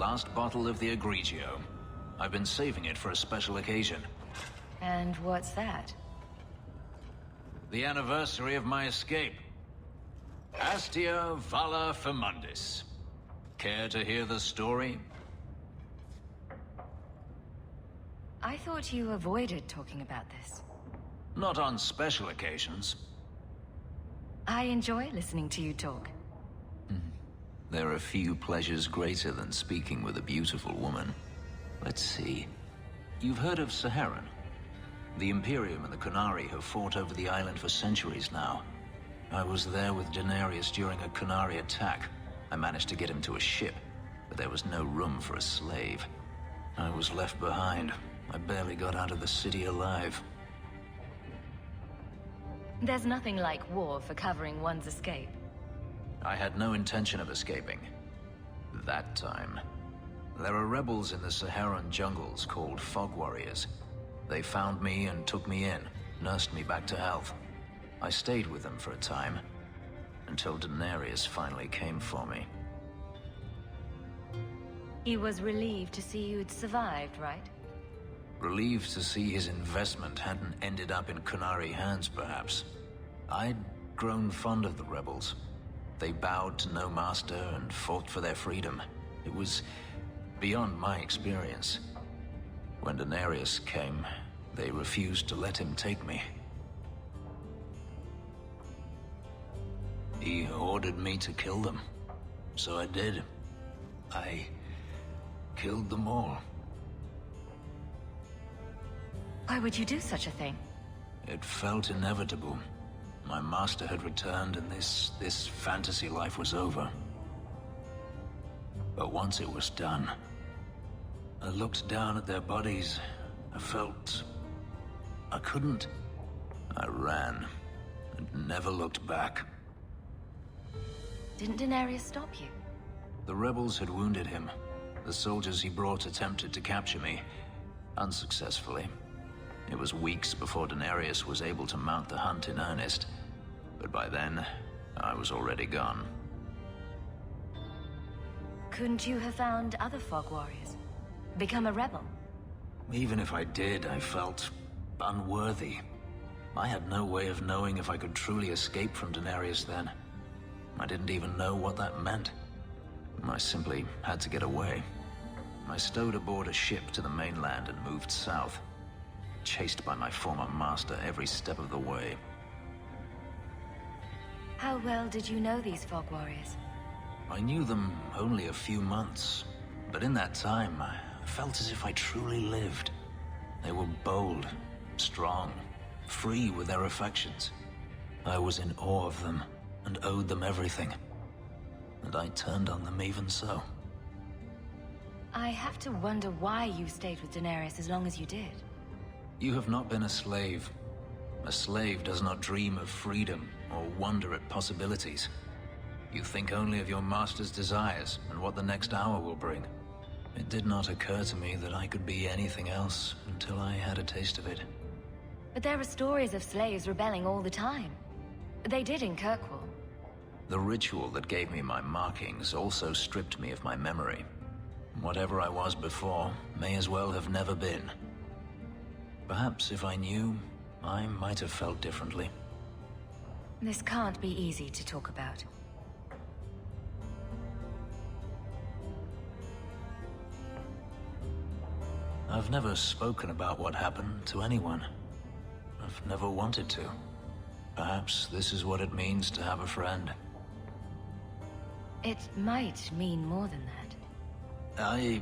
last bottle of the Egregio. I've been saving it for a special occasion. And what's that? The anniversary of my escape. Astia Vala Firmundis. Care to hear the story? I thought you avoided talking about this. Not on special occasions. I enjoy listening to you talk. There are few pleasures greater than speaking with a beautiful woman. Let's see. You've heard of Seheron? The Imperium and the Qunari have fought over the island for centuries now. I was there with Daenerys during a Qunari attack. I managed to get him to a ship, but there was no room for a slave. I was left behind. I barely got out of the city alive. There's nothing like war for covering one's escape. I had no intention of escaping. That time. There are rebels in the Seheron jungles called Fog Warriors. They found me and took me in, nursed me back to health. I stayed with them for a time, until Daenerys finally came for me. He was relieved to see you'd survived, right? Relieved to see his investment hadn't ended up in Qunari hands, perhaps. I'd grown fond of the rebels. They bowed to no master and fought for their freedom. It was beyond my experience. When Daenerys came, they refused to let him take me. He ordered me to kill them. So I did. I killed them all. Why would you do such a thing? It felt inevitable. My master had returned and this fantasy life was over. But once it was done, I looked down at their bodies. I felt I couldn't. I ran and never looked back. Didn't Daenerys stop you? The rebels had wounded him. The soldiers he brought attempted to capture me, unsuccessfully. It was weeks before Daenerys was able to mount the hunt in earnest, but by then, I was already gone. Couldn't you have found other Fog Warriors? Become a rebel? Even if I did, I felt unworthy. I had no way of knowing if I could truly escape from Daenerys then. I didn't even know what that meant. I simply had to get away. I stowed aboard a ship to the mainland and moved south, chased by my former master every step of the way. How well did you know these Fog Warriors? I knew them only a few months, but in that time, I felt as if I truly lived. They were bold, strong, free with their affections. I was in awe of them and owed them everything. And I turned on them even so. I have to wonder why you stayed with Daenerys as long as you did. You have not been a slave. A slave does not dream of freedom or wonder at possibilities. You think only of your master's desires and what the next hour will bring. It did not occur to me that I could be anything else until I had a taste of it. But there are stories of slaves rebelling all the time. They did in Kirkwall. The ritual that gave me my markings also stripped me of my memory. Whatever I was before may as well have never been. Perhaps if I knew, I might have felt differently. This can't be easy to talk about. I've never spoken about what happened to anyone. I've never wanted to. Perhaps this is what it means to have a friend. It might mean more than that. I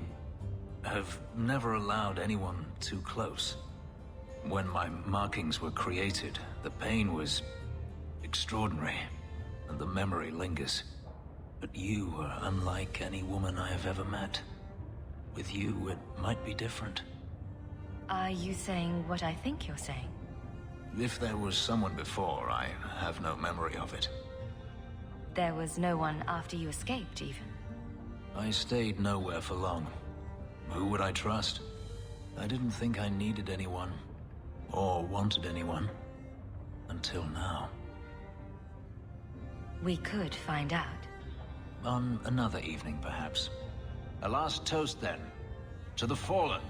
have never allowed anyone too close. When my markings were created, the pain was extraordinary, and the memory lingers. But you are unlike any woman I have ever met. With you, it might be different. Are you saying what I think you're saying? If there was someone before, I have no memory of it. There was no one after you escaped, even? I stayed nowhere for long. Who would I trust? I didn't think I needed anyone, or wanted anyone, until now. We could find out. On another evening, perhaps. A last toast, then. To the fallen.